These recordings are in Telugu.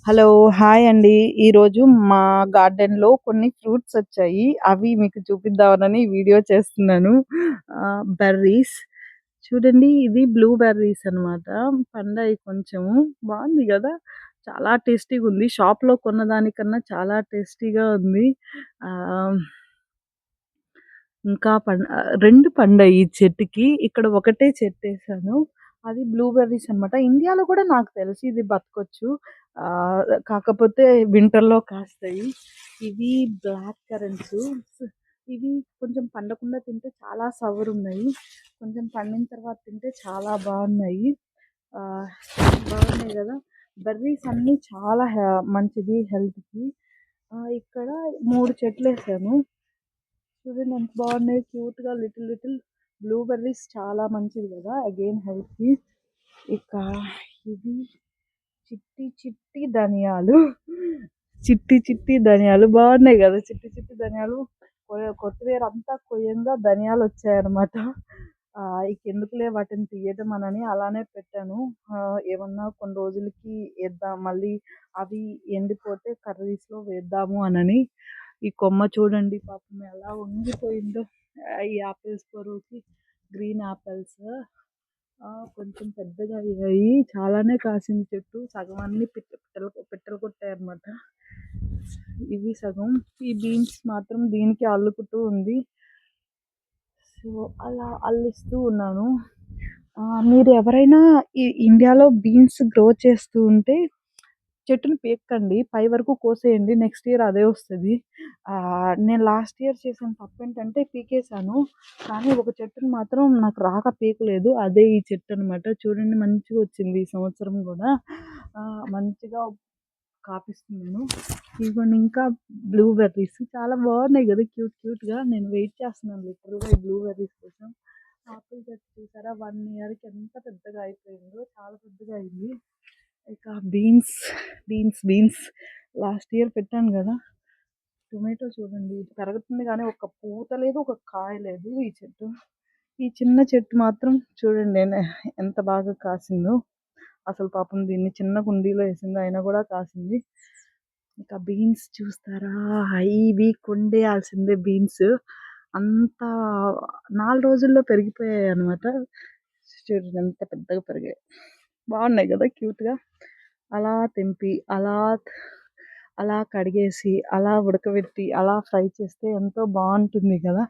హలో! హాయ్ అండి. ఈరోజు మా గార్డెన్‌లో కొన్ని ఫ్రూట్స్ వచ్చాయి. అవి మీకు చూపిద్దామనని వీడియో చేస్తున్నాను. బెర్రీస్ చూడండి, ఇది బ్లూ బెర్రీస్ అనమాట. పండాయి కొంచెము. బావుంది గదా! చాలా టేస్టీగుంది. షాప్‌లో కొన్నదానికన్నా చాలా టేస్టీగా ఉంది. ఆహ్, 2 పండాయి ఈ చెట్టుకి. ఇక్కడ ఒకటే చెట్టేసాను. అది బ్లూబెర్రీస్ అనమాట. ఇండియాలో కూడా నాకు తెలిసి ఇది బతకొచ్చు. కాకపోతే వింటర్‌లో కాస్తాయి. ఇవి బ్లాక్ కరెంట్స్. ఇవి కొంచెం పండకుండా తింటే చాలా సవరున్నాయి. కొంచెం పండిన తర్వాత తింటే చాలా బావున్నాయి. ఆహ్, బాగున్నాయి గదా! బెర్రీస్ అన్నీ చాలా మంచిది హెల్త్‌కి. ఇక్కడ 3 చెట్లేసాను. చూడండి ఎంత బాగున్నాయి, క్యూట్‌గా లిటిల్ లిటిల్ బ్లూబెర్రీస్ చాలా మంచిది కదా అగైన్ హెల్త్‌కి. ఇక ఇది చిట్టి చిట్టి ధనియాలు. చిట్టి చిట్టి ధనియాలు బాగున్నాయి కదా, చిట్టి చిట్టి ధనియాలు. కొత్తిమీర అంతా కొయ్యంగా ధనియాలు వచ్చాయన్నమాట. ఇక ఎందుకులే వాటిని తీయటం అనని అలానే పెట్టాను. ఏమన్నా కొన్ని రోజులకి వేద్దాం మళ్ళీ, అవి ఎండిపోతే కర్రీస్లో వేద్దాము అనని. ఈ కొమ్మ చూడండి పాపం ఎలా వంగిపోయిందో. ఈ యాపిల్స్ బరువుకి గ్రీన్ యాపిల్స్ కొంచెం పెద్దగా అయ్యాయి. చాలానే కాసింది చెట్టు. సగం అన్ని పిట్టలు కొట్టాయన్నమాట. ఇవి సగం. ఈ బీన్స్ మాత్రం దీనికి అల్లుకుతూ ఉంది. సో అలా అల్లిస్తూ ఉన్నాను. మీరు ఎవరైనా ఈ ఇండియాలో బీన్స్ గ్రో చేస్తూ ఉంటే చెట్టుని పీక్కండి. పై వరకు కోసేయండి. నెక్స్ట్ ఇయర్ అదే వస్తది. నేను లాస్ట్ ఇయర్ చేసిన తప్పేంటంటే పీకేసాను. కానీ ఒక చెట్టుని మాత్రం నాకు రాక పీకలేదు. అదే ఈ చెట్టు అనమాట. చూడండి మంచిగా వచ్చింది ఈ సంవత్సరం గూడా. మంచిగా కాపిస్తుంది నేను. ఇదిగోండి ఇంకా బ్లూబెర్రీస్ చాలా బాగున్నాయి కదా, క్యూట్ క్యూట్‌గా. నేను వెయిట్ చేస్తున్నాను లిటరల్‌గా ఈ బ్లూబెర్రీస్ కోసం. ఆపిల్ చెట్టు చూసారా 1 ఇయర్‌కి ఎంత పెద్దగా అయిపోయిందో. చాలా పెద్దగా అయింది. ఇక బీన్స్, బీన్స్ లాస్ట్ ఇయర్ పెట్టాను గదా! టొమాటో చూడండి పెరుగుతుంది గానీ ఒక్క పూత లేదు, ఒక కాయ లేదు ఈ చెట్టు. ఈ చిన్న చెట్టు మాత్రం చూడండి ఎంత బాగా కాసిందో. అసలు పాపం దీన్ని చిన్న కుండీలో ఏసింది అయినా గూడా కాసింది. ఇక బీన్స్ చూస్తారా, ఇవి కొండేయాల్సిందే బీన్స్. అంత 4 రోజుల్లో పెరిగిపోయాయన్నమాట. చూడండి ఎంత పెద్దగా పెరిగాయి. బాగున్నాయి కదా క్యూట్‌గా. అలా తెంపి, అలా కడిగేసి, అలా ఉడకబెట్టి, అలా ఫ్రై చేస్తే ఎంతో బాగుంటుంది కదా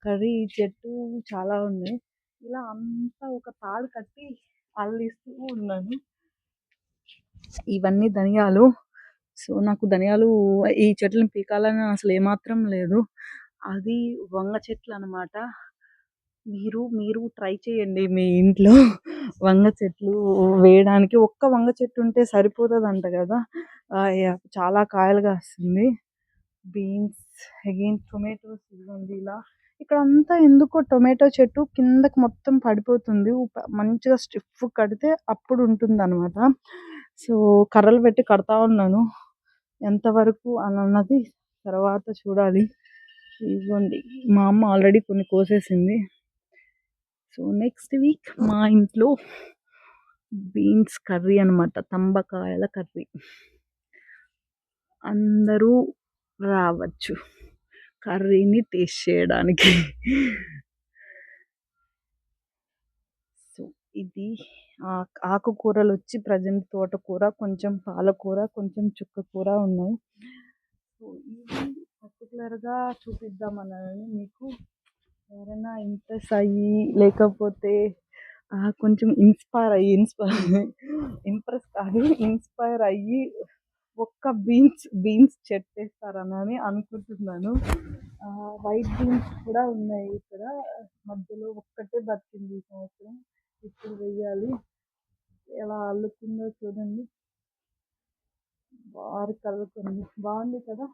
కర్రీ. ఈ చెట్టు చాలా ఉన్నాయి. ఇలా అంతా ఒక తాడు కట్టి అల్లిస్తూ ఉన్నాను. ఇవన్నీ ధనియాలు. సో నాకు ధనియాలు ఈ చెట్లను పీకాలని అసలు ఏమాత్రం లేదు. అది వంగ చెట్లు అనమాట. మీరు ట్రై చేయండి మీ ఇంట్లో వంగ చెట్లు వేయడానికి. ఒక్క వంగ చెట్టు ఉంటే సరిపోతుందంట కదా. చాలా కాయలు కాస్తుంది. బీన్స్, అగైన్ టొమాటోస్ ఇదిగోండి ఇలా. ఇక్కడంతా ఎందుకో టొమాటో చెట్టు కిందకి మొత్తం పడిపోతుంది. మంచిగా స్టిఫ్ కడితే అప్పుడు ఉంటుందన్నమాట. సో కర్రలు పెట్టి కడతా ఉన్నాను. ఎంతవరకు అని అన్నది తర్వాత చూడాలి. ఇదిగోండి మా అమ్మ ఆల్రెడీ కొన్ని కోసేసింది. సో నెక్స్ట్ వీక్ మా ఇంట్లో బీన్స్ కర్రీ అనమాట. తంబకాయల కర్రీ. అందరూ రావచ్చు కర్రీని టేస్ట్ చేయడానికి. సో ఇది ఆకుకూరలు వచ్చి ప్రజెంట్ తోటకూర, కొంచెం పాలకూర, కొంచెం చుక్కకూర ఉన్నాయి. సో ఇవి పర్టికులర్గా చూపిద్దామన్నానని మీకు. ఎవరైనా ఇంప్రెస్ అయ్యి లేకపోతే కొంచెం ఇంప్రెస్ కాదు ఇన్స్పైర్ అయ్యి ఒక్క బీన్స్ చెట్టేస్తారనని అనుకుంటున్నాను. వైట్ బీన్స్ కూడా ఉన్నాయి ఇక్కడ. మధ్యలో ఒక్కటే బతికింది ఈ సంవత్సరం. ఇప్పుడు వెయ్యాలి. ఎలా అల్లుతుందో చూడండి. బాగా కలుగుతుంది. బాగుంది కదా.